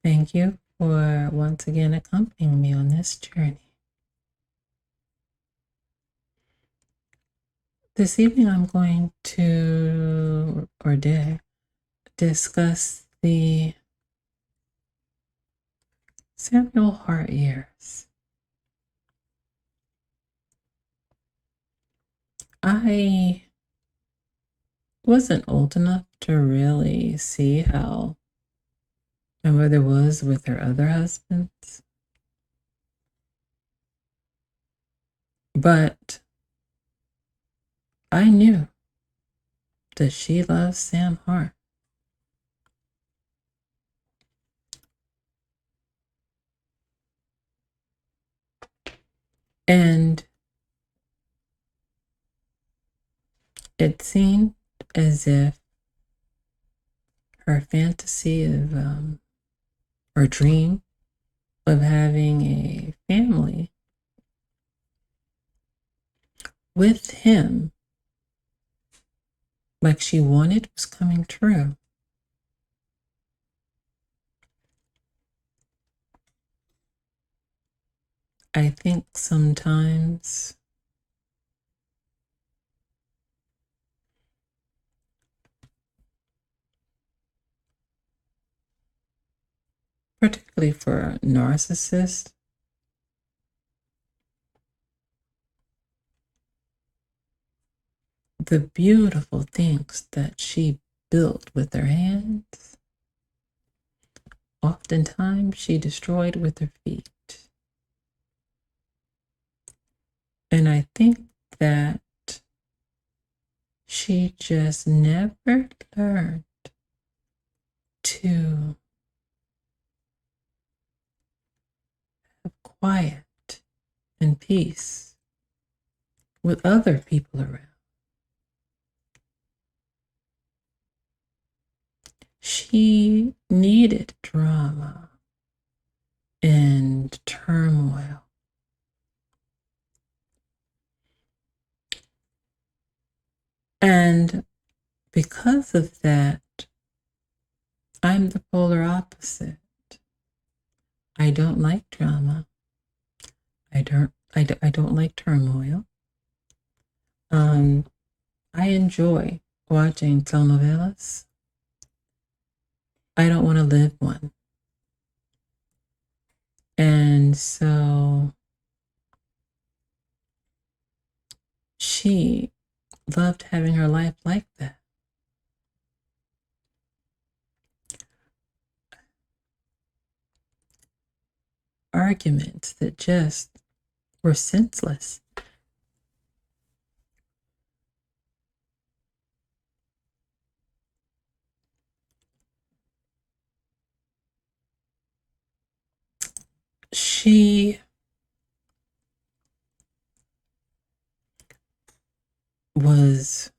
Thank you for once again accompanying me on this journey. This evening I'm going to, or did, discuss the Sam Hart Years. I wasn't old enough to really see how my mother was with her other husbands, but I knew that she loved Sam Hart. And it seemed as if her fantasy of, or dream of having a family with him, like she wanted, was coming true. I think sometimes particularly for a narcissist, the beautiful things that she built with her hands, oftentimes she destroyed with her feet. And I think that she just never learned to have quiet and peace with other people around. She needed drama and turmoil. And because of that, I'm the polar opposite. I don't like drama. I don't like turmoil. I enjoy watching telenovelas. I don't want to live one. And so she loved having her life like that. Arguments that just were senseless. She was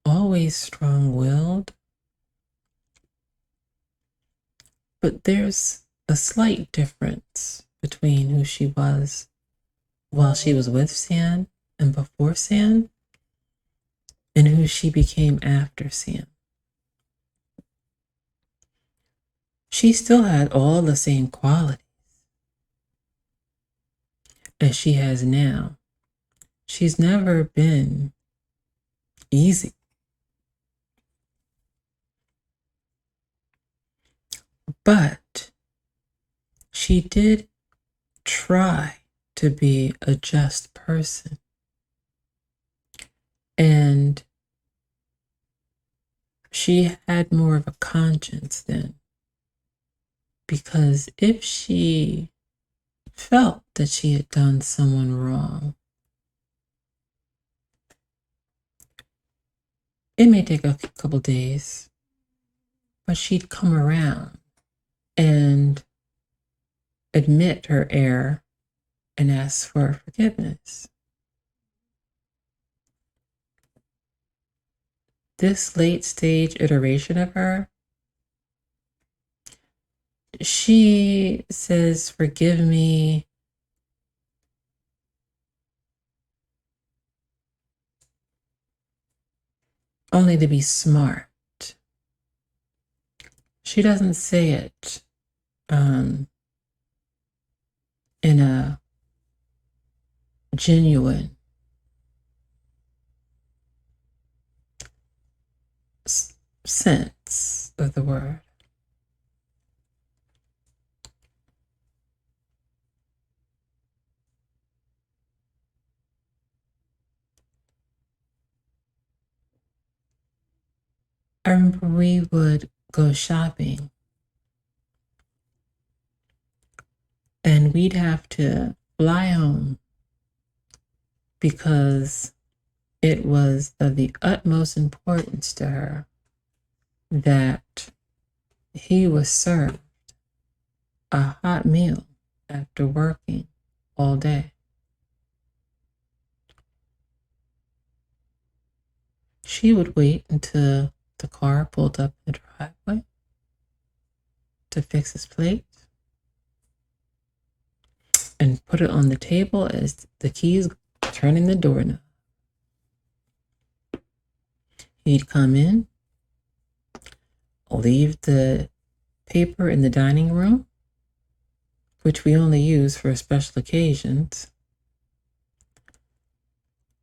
always strong-willed, but there's a slight difference between who she was while she was with Sam and before Sam and who she became after Sam. She still had all the same qualities as she has now. She's never been easy. But she did try to be a just person. And she had more of a conscience then. Because if she felt that she had done someone wrong, it may take a couple days, but she'd come around and admit her error and ask for forgiveness. This late stage iteration of her, she says, "Forgive me," only to be smart. She doesn't say it in a genuine sense of the word. I remember we would go shopping and we'd have to fly home because it was of the utmost importance to her that he was served a hot meal after working all day. She would wait until the car pulled up in the driveway to fix his plate and put it on the table as the keys turning the doorknob. He'd come in, leave the paper in the dining room, which we only use for special occasions,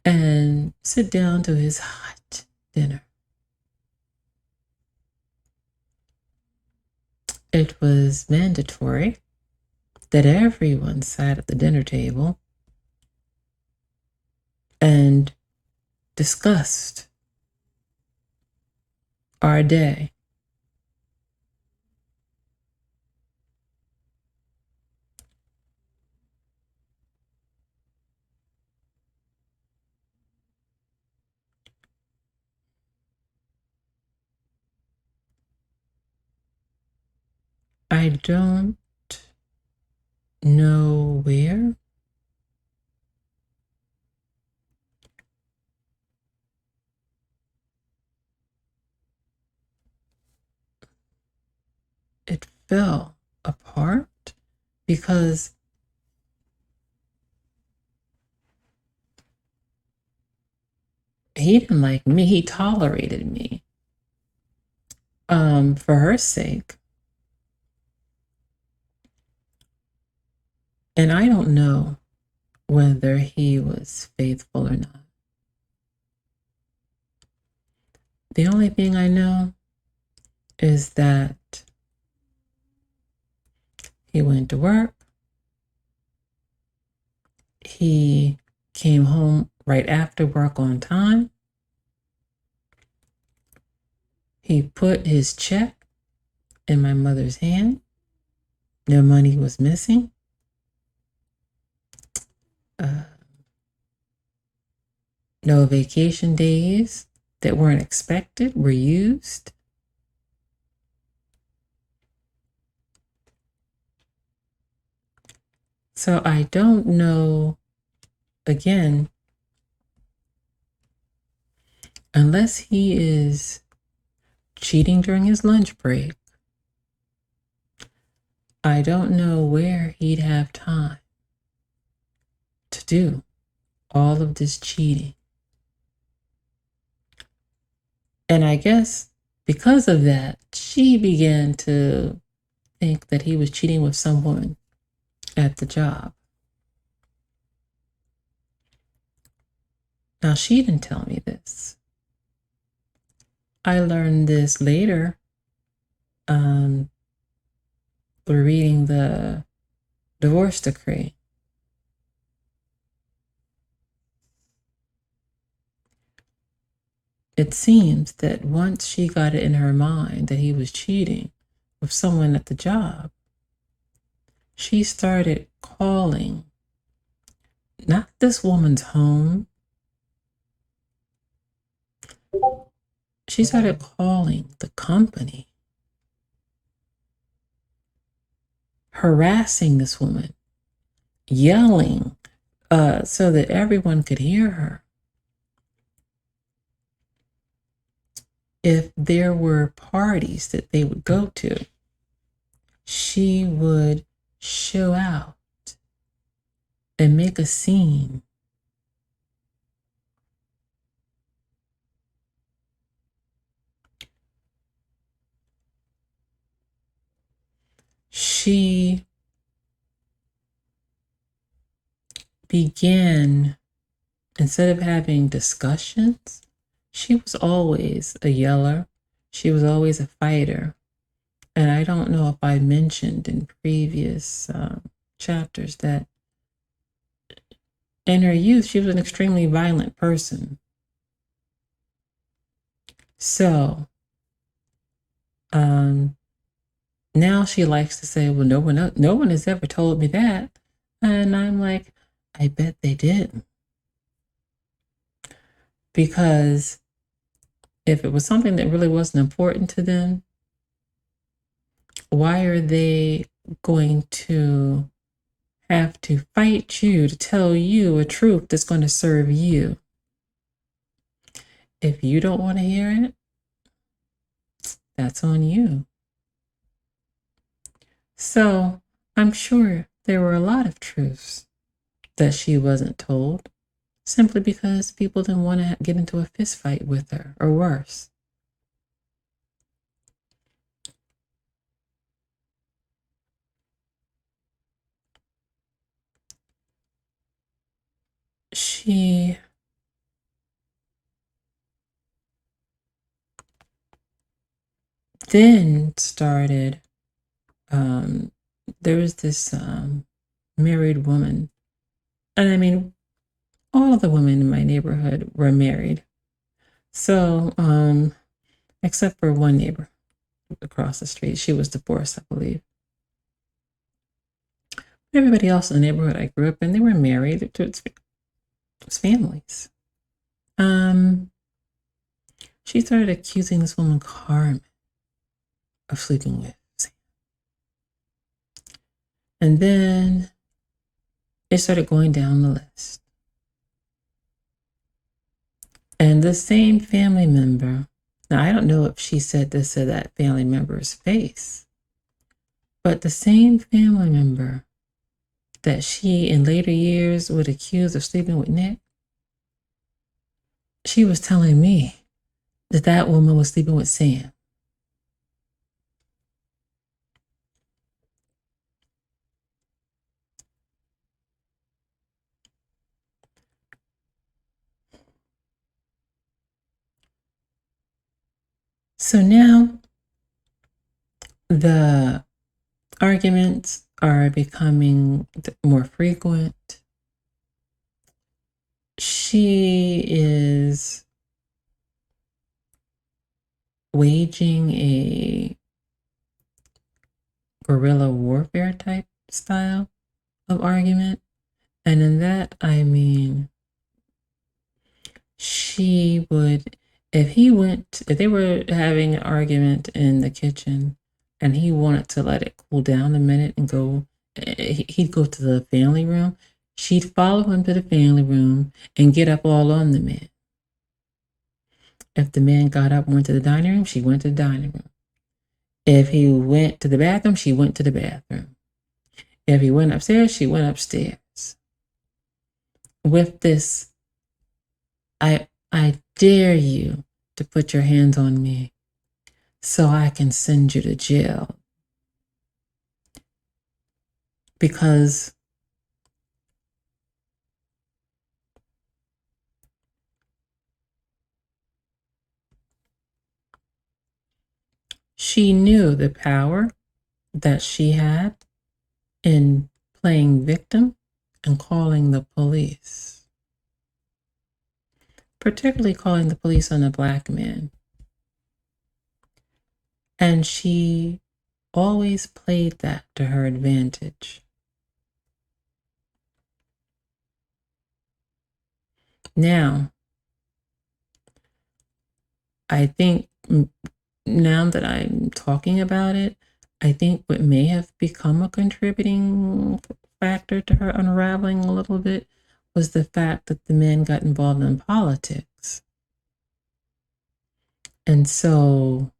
and sit down to his hot dinner. It was mandatory that everyone sat at the dinner table and discussed our day. I don't know where. It fell apart because he didn't like me. He tolerated me for her sake. And I don't know whether he was faithful or not. The only thing I know is that he went to work. He came home right after work on time. He put his check in my mother's hand. No money was missing. No vacation days that weren't expected were used. So I don't know, again, unless he is cheating during his lunch break, I don't know where he'd have time to do all of this cheating. And I guess because of that, she began to think that he was cheating with someone at the job. Now, she didn't tell me this. I learned this later through reading the divorce decree. It seems that once she got it in her mind that he was cheating with someone at the job, she started calling not this woman's home. She started calling the company, harassing this woman, yelling so that everyone could hear her. If there were parties that they would go to, she would show out and make a scene. she began, instead of having discussions, she was always a yeller. She was always a fighter. And I don't know if I mentioned in previous chapters that in her youth, she was an extremely violent person. So now she likes to say, well, no one has ever told me that. And I'm like, I bet they did. Because if it was something that really wasn't important to them, why are they going to have to fight you to tell you a truth that's going to serve you? If you don't want to hear it, that's on you. So I'm sure there were a lot of truths that she wasn't told simply because people didn't want to get into a fist fight with her, or worse. She then started, there was this married woman, and I mean, all of the women in my neighborhood were married. So, except for one neighbor across the street, she was divorced, I believe. Everybody else in the neighborhood I grew up in, they were married to its families. She started accusing this woman, Carmen, of sleeping with Sam. And then it started going down the list. And the same family member, now I don't know if she said this to that family member's face, but the same family member that she in later years would accuse of sleeping with Nick, she was telling me that that woman was sleeping with Sam. So now the arguments are becoming more frequent. She is waging a guerrilla warfare type style of argument. And in that, I mean, she would, if they were having an argument in the kitchen and he wanted to let it cool down a minute and go, he'd go to the family room. She'd follow him to the family room and get up all on the man. If the man got up and went to the dining room, she went to the dining room. If he went to the bathroom, she went to the bathroom. If he went upstairs, she went upstairs. With this, I dare you to put your hands on me so I can send you to jail. Because she knew the power that she had in playing victim and calling the police, particularly calling the police on a black man. And she always played that to her advantage. Now, I think now that I'm talking about it, I think what may have become a contributing factor to her unraveling a little bit was the fact that the man got involved in politics. And so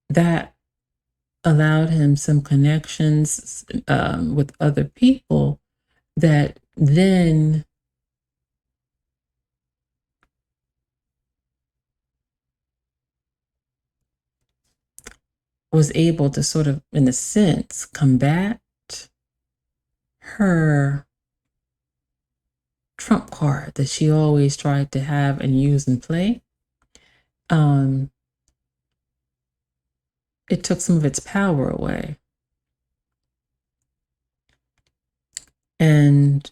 that allowed him some connections with other people that then was able to sort of, in a sense, combat her trump card that she always tried to have and use and play. It took some of its power away. And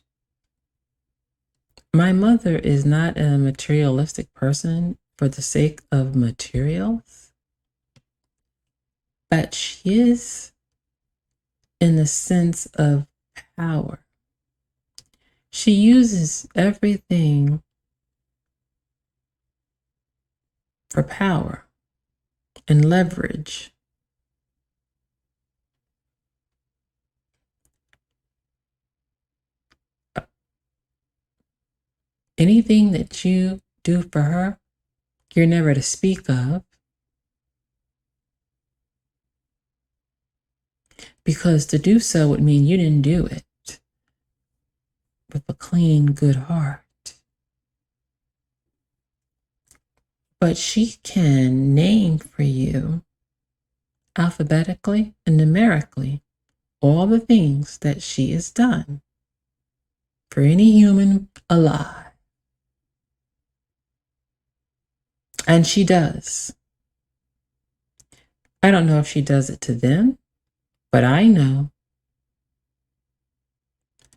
my mother is not a materialistic person for the sake of materials, but she is in the sense of power. She uses everything for power and leverage. Anything that you do for her, you're never to speak of, because to do so would mean you didn't do it with a clean, good heart. But she can name for you alphabetically and numerically all the things that she has done for any human alive. And she does. I don't know if she does it to them, but I know,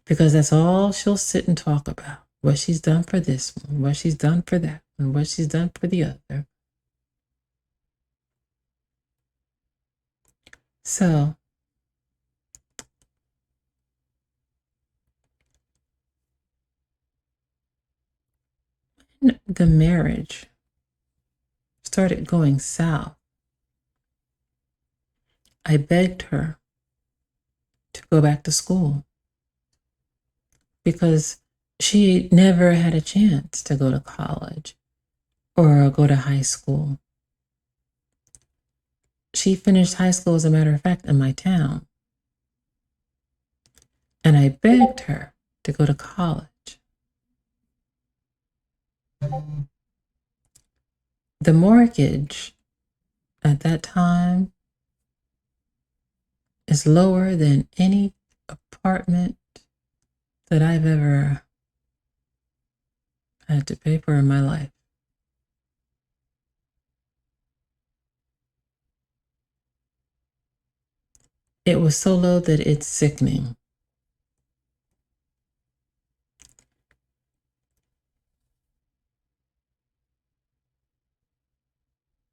because that's all she'll sit and talk about. What she's done for this one, what she's done for that one, what she's done for the other. So, when the marriage started going south, I begged her to go back to school because she never had a chance to go to college or go to high school. She finished high school, as a matter of fact, in my town. And I begged her to go to college. The mortgage at that time is lower than any apartment that I've ever had to pay for in my life. It was so low that it's sickening.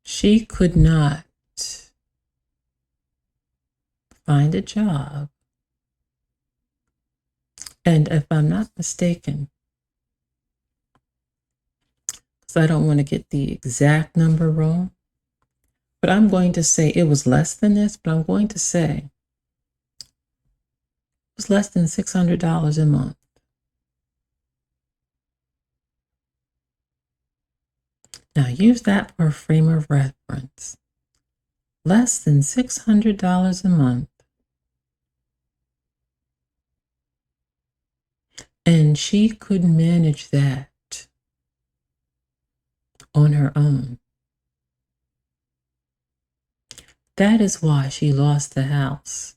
She could not find a job. And if I'm not mistaken, because I don't want to get the exact number wrong, but I'm going to say it was less than this, but I'm going to say it was less than $600 a month. Now use that for a frame of reference. Less than $600 a month. And she could manage that on her own. That is why she lost the house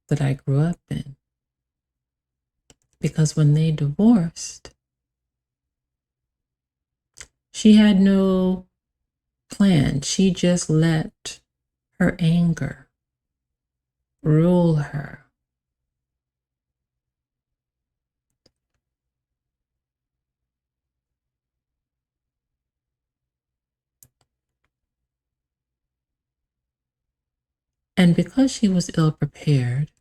that I grew up in. Because when they divorced, she had no plan. She just let her anger rule her. And because she was ill prepared,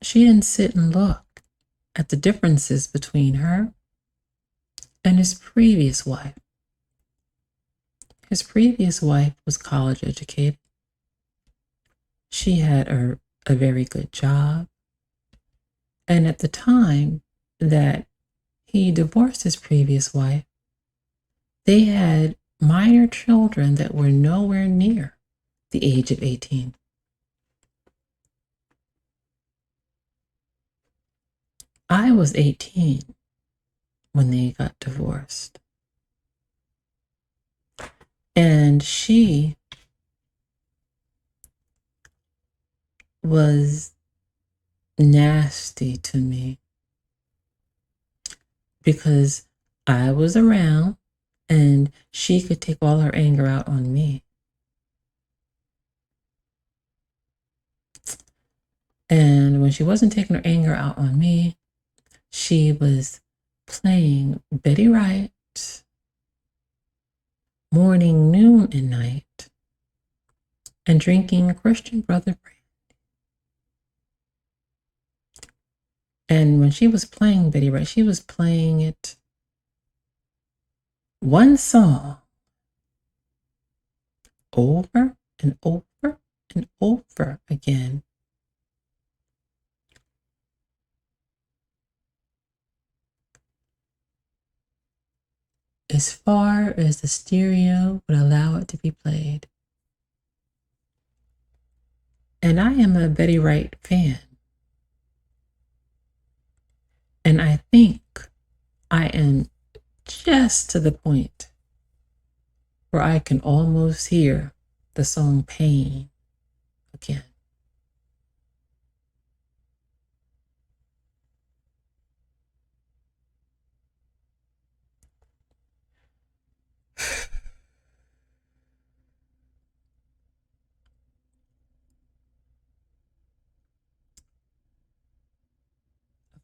she didn't sit and look at the differences between her and his previous wife. His previous wife was college educated. She had a very good job. And at the time that he divorced his previous wife, they had minor children that were nowhere near the age of 18. I was 18 when they got divorced. And she was nasty to me because I was around and she could take all her anger out on me. And when she wasn't taking her anger out on me, she was playing Betty Wright morning, noon, and night, and drinking Christian Brother brandy. And when she was playing Betty Wright, she was playing it one song over and over and over again. As far as the stereo would allow it to be played. And I am a Betty Wright fan. And I think I am just to the point where I can almost hear the song Pain again.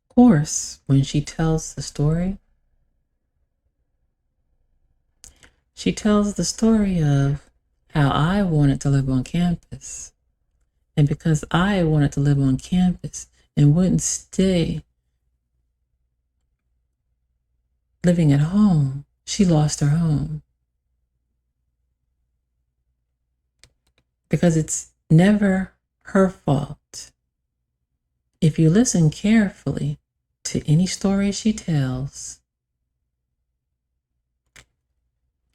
Of course, when she tells the story, she tells the story of how I wanted to live on campus. And because I wanted to live on campus and wouldn't stay living at home, she lost her home. Because it's never her fault. If you listen carefully to any story she tells,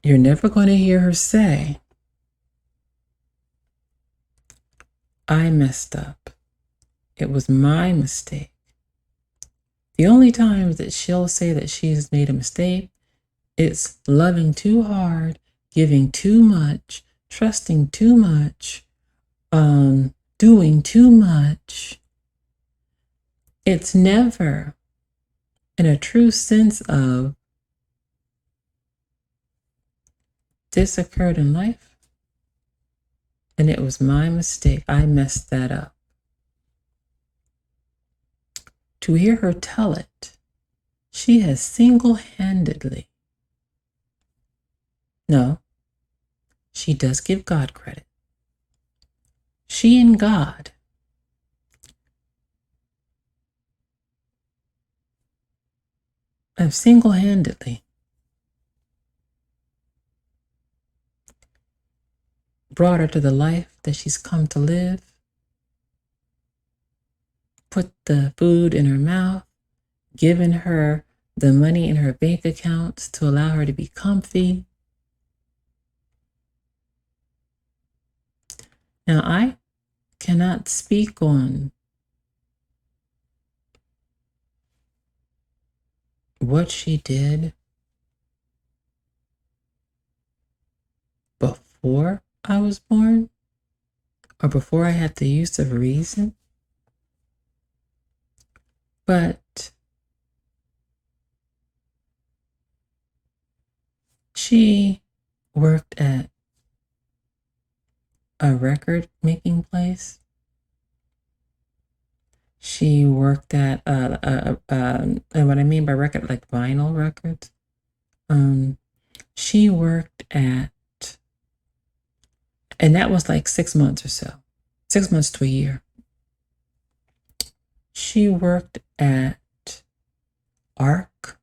you're never going to hear her say, I messed up. It was my mistake. The only times that she'll say that she's made a mistake, it's loving too hard, giving too much, trusting too much, doing too much. It's never in a true sense of this occurred in life and it was my mistake. I messed that up. To hear her tell it, she has single-handedly, no, she does give God credit. She and God have single-handedly brought her to the life that she's come to live, put the food in her mouth, given her the money in her bank accounts to allow her to be comfy. Now, I cannot speak on what she did before I was born or before I had the use of reason, but she worked at a record making place. She worked at and what I mean by record, like vinyl records. She worked at, and that was like 6 months or so, 6 months to a year. She worked at ARC.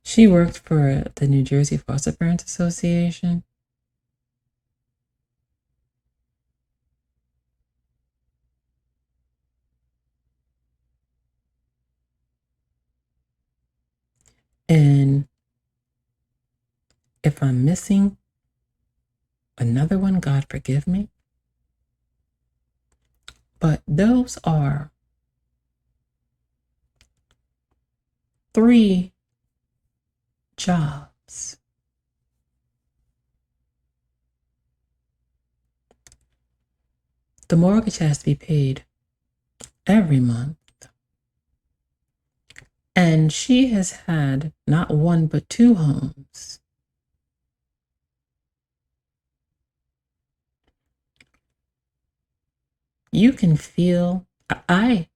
She worked for the New Jersey Foster Parents Association. And if I'm missing another one, God forgive me. But those are 3 jobs homes. The mortgage has to be paid every month. And she has had not one but two homes. You can feel, I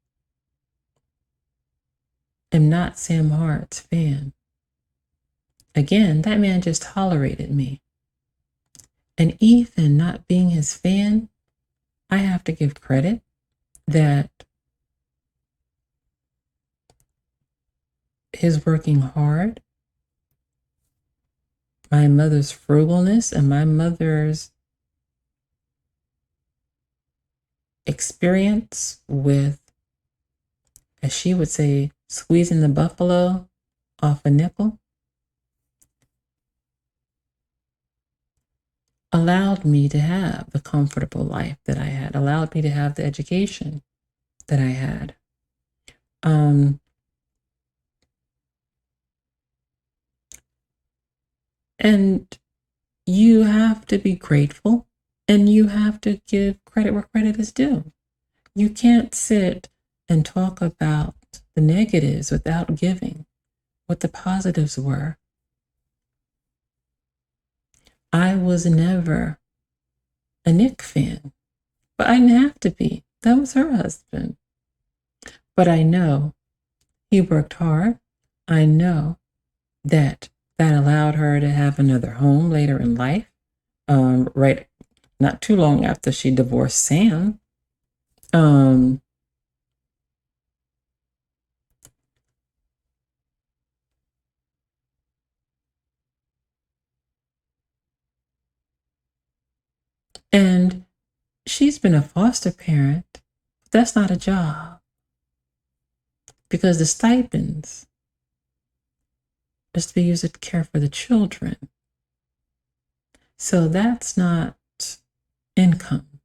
am not Sam Hart's fan. Again, that man just tolerated me. And even not being his fan, I have to give credit that his working hard, my mother's frugalness, and my mother's experience with, as she would say, squeezing the buffalo off a nickel, allowed me to have the comfortable life that I had, allowed me to have the education that I had. And you have to be grateful, and you have to give credit where credit is due. You can't sit and talk about the negatives without giving what the positives were. I was never a Nick fan, but I didn't have to be. That was her husband. But I know he worked hard. I know that allowed her to have another home later in life. Right, not too long after she divorced Sam. And she's been a foster parent, but that's not a job, because the stipends is to be used to care for the children. So that's not income.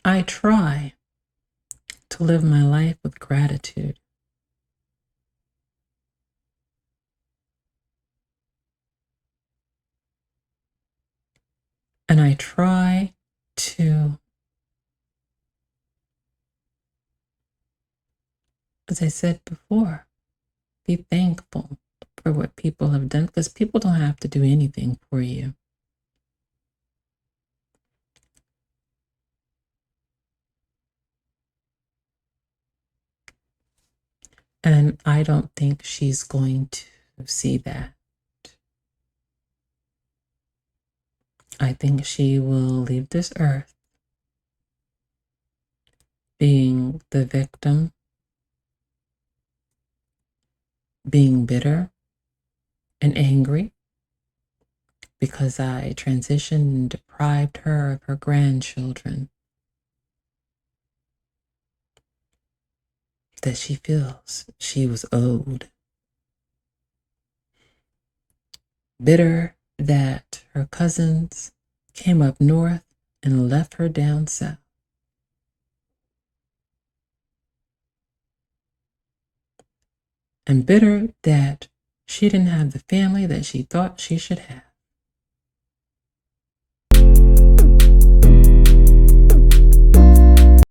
I try to live my life with gratitude. And I try to, as I said before, be thankful for what people have done, because people don't have to do anything for you. And I don't think she's going to see that. I think she will leave this earth being the victim, being bitter and angry because I transitioned and deprived her of her grandchildren, that she feels she was owed. Bitter that her cousins came up north and left her down south. And bitter that she didn't have the family that she thought she should have.